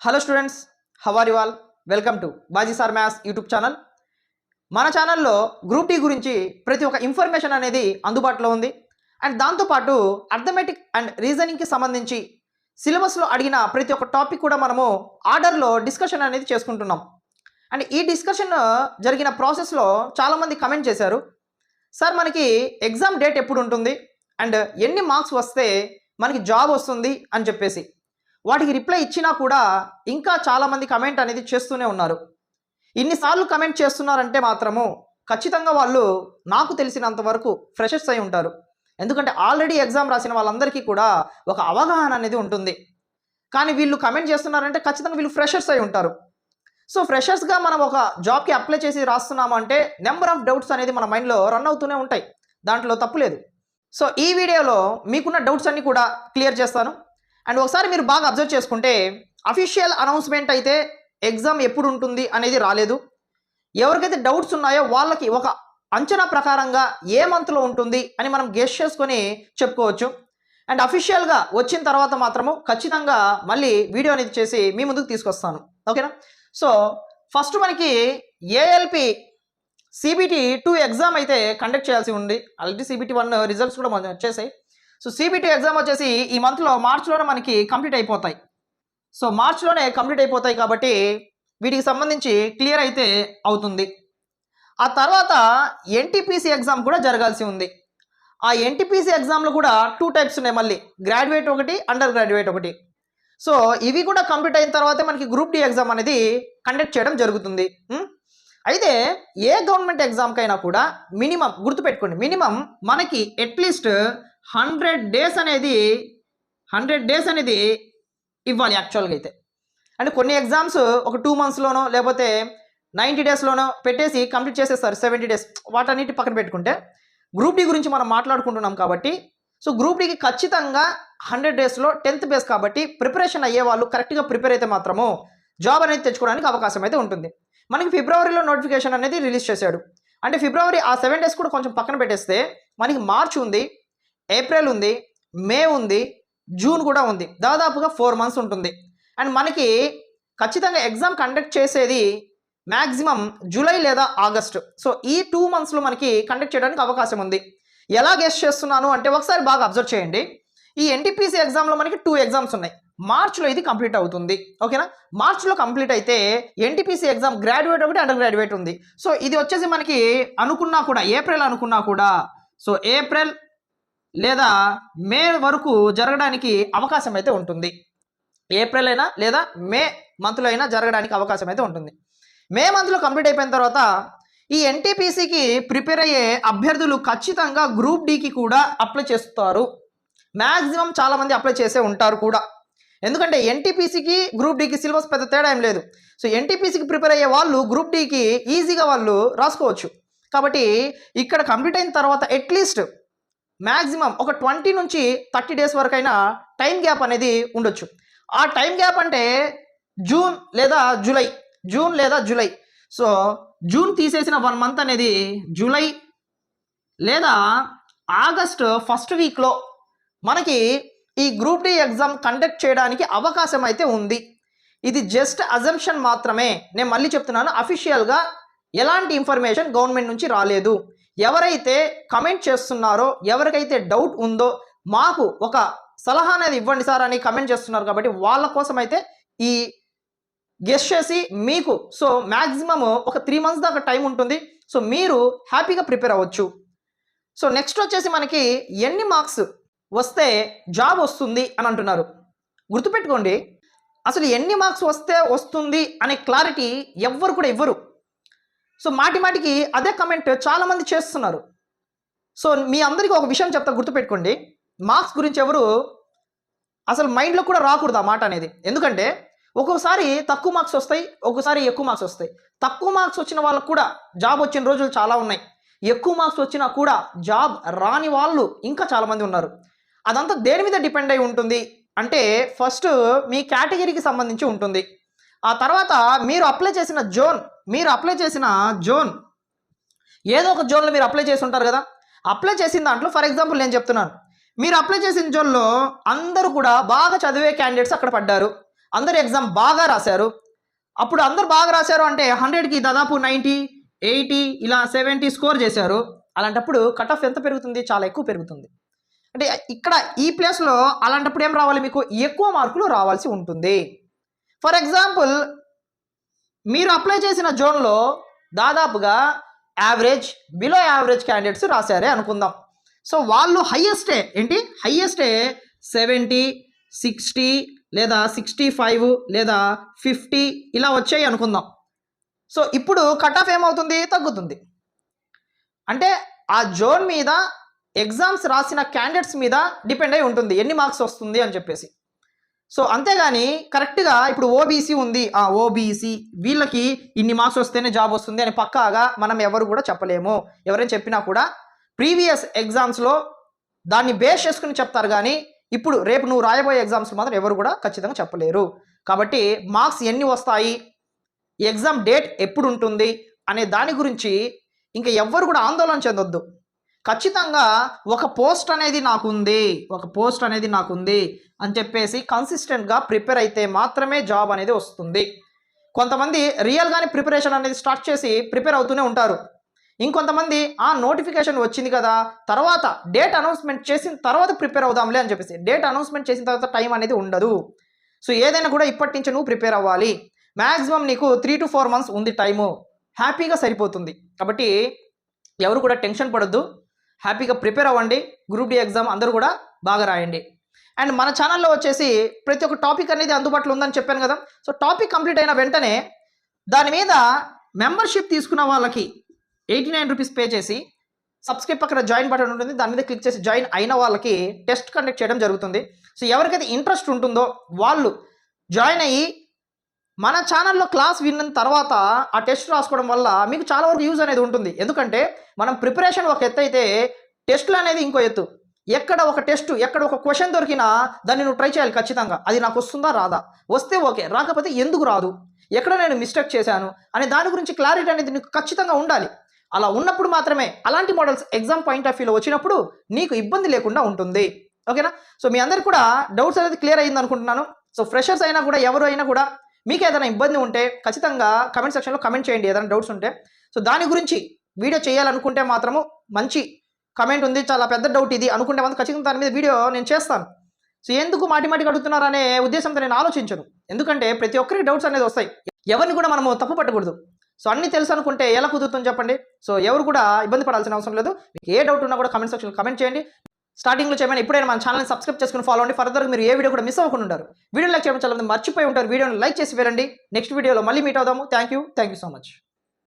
Hello students, how are you all? Welcome to Baji sir maths YouTube channel. మన ఛానల్లో group D గురించి ప్రతి ఒక్క ఇన్ఫర్మేషన్ అనేది అందుబాటులో ఉంది. అండ్ దాంతోపాటు అర్థమెటిక్ అండ్ రీజనింగ్కి సంబంధించి సిలబస్లో అడిగిన ప్రతి ఒక్క టాపిక్ కూడా మనము ఆర్డర్లో డిస్కషన్ అనేది చేసుకుంటున్నాం. అండ్ ఈ డిస్కషన్ జరిగిన ప్రాసెస్లో చాలామంది కమెంట్ చేశారు, సార్ మనకి ఎగ్జామ్ డేట్ ఎప్పుడు ఉంటుంది అండ్ ఎన్ని మార్క్స్ వస్తే మనకి జాబ్ వస్తుంది అని చెప్పేసి. వాటికి రిప్లై ఇచ్చినా కూడా ఇంకా చాలామంది కమెంట్ అనేది చేస్తూనే ఉన్నారు. ఇన్నిసార్లు కమెంట్ చేస్తున్నారంటే మాత్రము ఖచ్చితంగా వాళ్ళు నాకు తెలిసినంత వరకు ఫ్రెషర్స్ అయి ఉంటారు. ఎందుకంటే ఆల్రెడీ ఎగ్జామ్ రాసిన వాళ్ళందరికీ కూడా ఒక అవగాహన అనేది ఉంటుంది. కానీ వీళ్ళు కమెంట్ చేస్తున్నారంటే ఖచ్చితంగా వీళ్ళు ఫ్రెషర్స్ అయి ఉంటారు. సో ఫ్రెషర్స్గా మనం ఒక జాబ్కి అప్లై చేసి రాస్తున్నాము అంటే నెంబర్ ఆఫ్ డౌట్స్ అనేది మన మైండ్లో రన్ అవుతూనే ఉంటాయి, దాంట్లో తప్పు లేదు. సో ఈ వీడియోలో మీకున్న డౌట్స్ అన్నీ కూడా క్లియర్ చేస్తాను. అండ్ ఒకసారి మీరు బాగా అబ్జర్వ్ చేసుకుంటే అఫీషియల్ అనౌన్స్మెంట్ అయితే ఎగ్జామ్ ఎప్పుడు ఉంటుంది అనేది రాలేదు. ఎవరికైతే డౌట్స్ ఉన్నాయో వాళ్ళకి ఒక అంచనా ప్రకారంగా ఏ మంత్లో ఉంటుంది అని మనం గెస్ చేసుకొని చెప్పుకోవచ్చు. అండ్ అఫీషియల్గా వచ్చిన తర్వాత మాత్రము ఖచ్చితంగా మళ్ళీ వీడియో అనేది చేసి మీ ముందుకు తీసుకొస్తాను, ఓకేనా? సో ఫస్ట్ మనకి ఏఎల్పి CBT 2 ఎగ్జామ్ అయితే కండక్ట్ చేయాల్సి ఉంది. ఆల్రెడీ CBT 1 రిజల్ట్స్ కూడా వచ్చేసాయి. సో CBT ఎగ్జామ్ వచ్చేసి ఈ మంత్లో మార్చ్లోనే మనకి కంప్లీట్ అయిపోతాయి. సో మార్చ్లోనే కంప్లీట్ అయిపోతాయి కాబట్టి వీటికి సంబంధించి క్లియర్ అయితే అవుతుంది. ఆ తర్వాత NTPC ఎగ్జామ్ కూడా జరగాల్సి ఉంది. ఆ NTPC ఎగ్జామ్లో కూడా 2 టైప్స్ ఉన్నాయి, మళ్ళీ గ్రాడ్యుయేట్ ఒకటి, అండర్ గ్రాడ్యుయేట్ ఒకటి. సో ఇవి కూడా కంప్లీట్ అయిన తర్వాతే మనకి గ్రూప్ డి ఎగ్జామ్ అనేది కండక్ట్ చేయడం జరుగుతుంది. అయితే ఏ గవర్నమెంట్ ఎగ్జామ్కైనా కూడా మినిమం గుర్తుపెట్టుకోండి, మినిమం మనకి అట్లీస్ట్ 100 డేస్ అనేది ఇవ్వాలి యాక్చువల్గా అయితే. అంటే కొన్ని ఎగ్జామ్స్ ఒక 2 మంత్స్లోనో లేకపోతే 90 డేస్లోనో పెట్టేసి కంప్లీట్ చేసేస్తారు, 70 డేస్. వాటన్నిటి పక్కన పెట్టుకుంటే గ్రూప్ డి గురించి మనం మాట్లాడుకుంటున్నాం కాబట్టి సో గ్రూప్ డికి ఖచ్చితంగా 100 డేస్లో 10th బేస్ కాబట్టి ప్రిపరేషన్ అయ్యే వాళ్ళు కరెక్ట్గా ప్రిపేర్ అయితే మాత్రము జాబ్ అనేది తెచ్చుకోవడానికి అవకాశం అయితే ఉంటుంది. మనకి ఫిబ్రవరిలో నోటిఫికేషన్ అనేది రిలీజ్ చేశాడు. అంటే ఫిబ్రవరి ఆ 7 డేస్ కూడా కొంచెం పక్కన పెట్టేస్తే మనకి మార్చ్ ఉంది, ఏప్రిల్ ఉంది, మే ఉంది, జూన్ కూడా ఉంది. దాదాపుగా 4 మంత్స్ ఉంటుంది. అండ్ మనకి ఖచ్చితంగా ఎగ్జామ్ కండక్ట్ చేసేది మ్యాక్సిమం జూలై లేదా ఆగస్టు. సో ఈ 2 మంత్స్లో మనకి కండక్ట్ చేయడానికి అవకాశం ఉంది. ఎలా గెస్ చేస్తున్నాను అంటే ఒకసారి బాగా అబ్జర్వ్ చేయండి. ఈ NTPC ఎగ్జామ్లో మనకి 2 ఎగ్జామ్స్ ఉన్నాయి. మార్చ్లో ఇది కంప్లీట్ అవుతుంది, ఓకేనా? మార్చ్లో కంప్లీట్ అయితే NTPC ఎగ్జామ్ గ్రాడ్యుయేట్ ఒకటి, అండర్ గ్రాడ్యుయేట్ ఉంది. సో ఇది వచ్చేసి మనకి అనుకున్నా కూడా ఏప్రిల్ అనుకున్నా కూడా సో ఏప్రిల్ లేదా మే వరకు జరగడానికి అవకాశం అయితే ఉంటుంది. ఏప్రిల్ అయినా లేదా మే మంత్లో అయినా జరగడానికి అవకాశం అయితే ఉంటుంది. మే మంత్లో కంప్లీట్ అయిపోయిన తర్వాత ఈ NTPCకి ప్రిపేర్ అయ్యే అభ్యర్థులు ఖచ్చితంగా గ్రూప్ డికి కూడా అప్లై చేస్తారు. మ్యాక్సిమం చాలామంది అప్లై చేసే ఉంటారు కూడా. ఎందుకంటే NTPCకి గ్రూప్ డికి సిలబస్ పెద్ద తేడా ఏం లేదు. సో NTPCకి ప్రిపేర్ అయ్యే వాళ్ళు గ్రూప్ డికి ఈజీగా వాళ్ళు రాసుకోవచ్చు. కాబట్టి ఇక్కడ కంప్లీట్ అయిన తర్వాత అట్లీస్ట్ మ్యాక్సిమం ఒక 20 నుంచి 30 డేస్ వరకైనా టైం గ్యాప్ అనేది ఉండొచ్చు. ఆ టైం గ్యాప్ అంటే జూన్ లేదా జూలై. సో జూన్ తీసేసిన 1 మంత్ అనేది జూలై లేదా ఆగస్ట్ ఫస్ట్ వీక్లో మనకి ఈ గ్రూప్ డి ఎగ్జామ్ కండక్ట్ చేయడానికి అవకాశం అయితే ఉంది. ఇది జస్ట్ అజంప్షన్ మాత్రమే. నేను మళ్ళీ చెప్తున్నాను, అఫీషియల్గా ఎలాంటి ఇన్ఫర్మేషన్ గవర్నమెంట్ నుంచి రాలేదు. ఎవరైతే కమెంట్ చేస్తున్నారో, ఎవరికైతే డౌట్ ఉందో మాకు ఒక సలహా అనేది ఇవ్వండి సార్ అని కమెంట్ చేస్తున్నారు కాబట్టి వాళ్ళ కోసం అయితే ఈ గెస్ చేసి మీకు సో మ్యాక్సిమము ఒక 3 మంత్స్ దాకా టైం ఉంటుంది. సో మీరు హ్యాపీగా ప్రిపేర్ అవ్వచ్చు. సో నెక్స్ట్ వచ్చేసి మనకి ఎన్ని మార్క్స్ వస్తే జాబ్ వస్తుంది అని అంటున్నారు. గుర్తుపెట్టుకోండి, అసలు ఎన్ని మార్క్స్ వస్తే వస్తుంది అనే క్లారిటీ ఎవ్వరు కూడా ఇవ్వరు. సో మాటికి అదే కమెంట్ చాలామంది చేస్తున్నారు. సో మీ అందరికీ ఒక విషయం చెప్తా, గుర్తుపెట్టుకోండి, మార్క్స్ గురించి ఎవరు అసలు మైండ్లో కూడా రాకూడదు ఆ మాట అనేది. ఎందుకంటే ఒక్కోసారి తక్కువ మార్క్స్ వస్తాయి, ఒక్కోసారి ఎక్కువ మార్క్స్ వస్తాయి. తక్కువ మార్క్స్ వచ్చిన వాళ్ళకు కూడా జాబ్ వచ్చిన రోజులు చాలా ఉన్నాయి. ఎక్కువ మార్క్స్ వచ్చినా కూడా జాబ్ రాని వాళ్ళు ఇంకా చాలామంది ఉన్నారు. అదంతా దేని మీద డిపెండ్ అయి ఉంటుంది అంటే ఫస్ట్ మీ కేటగిరీకి సంబంధించి ఉంటుంది. ఆ తర్వాత మీరు అప్లై చేసిన జోన్ ఏదో ఒక జోన్లో మీరు అప్లై చేసి ఉంటారు కదా. అప్లై చేసిన దాంట్లో ఫర్ ఎగ్జాంపుల్ నేను చెప్తున్నాను, మీరు అప్లై చేసిన జోన్లో అందరూ కూడా బాగా చదివే క్యాండిడేట్స్ అక్కడ పడ్డారు. అందరు ఎగ్జామ్ బాగా రాశారు. అప్పుడు అందరు బాగా రాశారు అంటే 100కి దాదాపు 90, 80 ఇలా 70 స్కోర్ చేశారు. అలాంటప్పుడు కట్ ఆఫ్ ఎంత పెరుగుతుంది? చాలా ఎక్కువ పెరుగుతుంది. అంటే ఇక్కడ ఈ ప్లేస్లో అలాంటప్పుడు ఏం రావాలి? మీకు ఎక్కువ మార్కులు రావాల్సి ఉంటుంది. ఫర్ ఎగ్జాంపుల్ మీరు అప్లై చేసిన జోన్లో దాదాపుగా యావరేజ్, బిలో యావరేజ్ క్యాండిడేట్స్ రాశారే అనుకుందాం. సో వాళ్ళు హయ్యెస్టే 70, 60 లేదా 65 లేదా 50 ఇలా వచ్చాయి అనుకుందాం. సో ఇప్పుడు కట్ ఆఫ్ ఏమవుతుంది? తగ్గుతుంది. అంటే ఆ జోన్ మీద ఎగ్జామ్స్ రాసిన క్యాండిడేట్స్ మీద డిపెండ్ అయి ఉంటుంది ఎన్ని మార్క్స్ వస్తుంది అని చెప్పేసి. సో అంతేగాని కరెక్ట్గా ఇప్పుడు ఓబీసీ ఉంది, ఓబీసీ వీళ్ళకి ఇన్ని మార్క్స్ వస్తేనే జాబ్ వస్తుంది అని పక్కాగా మనం ఎవరు కూడా చెప్పలేము. ఎవరైనా చెప్పినా కూడా ప్రీవియస్ ఎగ్జామ్స్లో దాన్ని బేస్ చేసుకుని చెప్తారు, కానీ ఇప్పుడు రేపు నువ్వు రాయబోయే ఎగ్జామ్స్ మాత్రం ఎవరు కూడా ఖచ్చితంగా చెప్పలేరు. కాబట్టి మార్క్స్ ఎన్ని వస్తాయి, ఎగ్జామ్ డేట్ ఎప్పుడు ఉంటుంది అనే దాని గురించి ఇంకా ఎవ్వరు కూడా ఆందోళన చెందొద్దు. ఖచ్చితంగా ఒక పోస్ట్ అనేది నాకుంది అని చెప్పేసి కన్సిస్టెంట్గా ప్రిపేర్ అయితే మాత్రమే జాబ్ అనేది వస్తుంది. కొంతమంది రియల్గానే ప్రిపరేషన్ అనేది స్టార్ట్ చేసి ప్రిపేర్ అవుతూనే ఉంటారు. ఇంకొంతమంది నోటిఫికేషన్ వచ్చింది కదా, తర్వాత డేట్ అనౌన్స్మెంట్ చేసిన తర్వాత ప్రిపేర్ అవుదాంలే అని చెప్పేసి, డేట్ అనౌన్స్మెంట్ చేసిన తర్వాత టైం అనేది ఉండదు. సో ఏదైనా కూడా ఇప్పటి నుంచి నువ్వు ప్రిపేర్ అవ్వాలి. మ్యాక్సిమం నీకు 3 to 4 months ఉంది టైము, హ్యాపీగా సరిపోతుంది. కాబట్టి ఎవరు కూడా టెన్షన్ పడొద్దు, హ్యాపీగా ప్రిపేర్ అవ్వండి. గ్రూప్ డి ఎగ్జామ్ అందరూ కూడా బాగా రాయండి. అండ్ మన ఛానల్లో వచ్చేసి ప్రతి ఒక్క టాపిక్ అనేది అందుబాటులో ఉందని చెప్పాను కదా. సో టాపిక్ కంప్లీట్ అయిన వెంటనే దాని మీద మెంబర్షిప్ తీసుకున్న వాళ్ళకి 89 రూపీస్ పే చేసి సబ్స్క్రైబ్ పక్కన జాయిన్ బటన్ ఉంటుంది, దాని మీద క్లిక్ చేసి జాయిన్ అయిన వాళ్ళకి టెస్ట్ కండక్ట్ చేయడం జరుగుతుంది. సో ఎవరికైతే ఇంట్రెస్ట్ ఉంటుందో వాళ్ళు జాయిన్ అయ్యి మన ఛానల్లో క్లాస్ విన్న తర్వాత ఆ టెస్ట్ రాసుకోవడం వల్ల మీకు చాలా వరకు యూజ్ అనేది ఉంటుంది. ఎందుకంటే మనం ప్రిపరేషన్ ఒక ఎత్తు అయితే టెస్టులు అనేది ఇంకో ఎత్తు. ఎక్కడ ఒక టెస్ట్, ఎక్కడ ఒక క్వశ్చన్ దొరికినా దాన్ని నువ్వు ట్రై చేయాలి ఖచ్చితంగా. అది నాకు వస్తుందా రాదా, వస్తే ఓకే, రాకపోతే ఎందుకు రాదు, ఎక్కడ నేను మిస్టేక్ చేశాను అనే దాని గురించి క్లారిటీ అనేది నీకు ఖచ్చితంగా ఉండాలి. అలా ఉన్నప్పుడు మాత్రమే అలాంటి మోడల్స్ ఎగ్జామ్ పాయింట్ ఆఫ్ వ్యూలో వచ్చినప్పుడు నీకు ఇబ్బంది లేకుండా ఉంటుంది. ఓకేనా? సో మీ అందరికి కూడా డౌట్స్ అనేది క్లియర్ అయ్యింది అనుకుంటున్నాను. సో ఫ్రెషర్స్ అయినా కూడా ఎవరు అయినా కూడా మీకు ఏదైనా ఇబ్బంది ఉంటే ఖచ్చితంగా కమెంట్ సెక్షన్లో కమెంట్ చేయండి ఏదైనా డౌట్స్ ఉంటే. సో దాని గురించి వీడియో చేయాలనుకుంటే మాత్రము మంచి కమెంట్ ఉంది, చాలా పెద్ద డౌట్ ఇది అనుకుంటే మాత్రం ఖచ్చితంగా దాని మీద వీడియో నేను చేస్తాను. సో ఎందుకు మాటిమాటికి అడుగుతున్నారు అనే ఉద్దేశంతో నేను ఆలోచించను. ఎందుకంటే ప్రతి ఒక్కరికి డౌట్స్ అనేది వస్తాయి, ఎవరిని కూడా మనము తప్పు పట్టకూడదు. సో అన్నీ తెలుసు అనుకుంటే ఎలా కుదురుతుందని చెప్పండి. సో ఎవరు కూడా ఇబ్బంది పడాల్సిన అవసరం లేదు. మీకు ఏ డౌట్ ఉన్నా కూడా కమెంట్ సెక్షన్లో కమెంట్ చేయండి. స్టార్టింగ్లో చేయమని ఇప్పుడైనా మన ఛానల్ని సబ్స్క్రైబ్ చేసుకుని ఫాలో అండి. ఫర్దర్గా మీరు ఏ వీడియో కూడా మిస్ అవ్వకుండా ఉంటారు. వీడియో లైక్ చేయడం చాలా మంది మర్చిపోయి ఉంటారు, వీడియోని లైక్ చేసి వెళ్ళండి. నెక్స్ట్ వీడియోలో మళ్ళీ మీట్ అవుదాము. Thank you so much.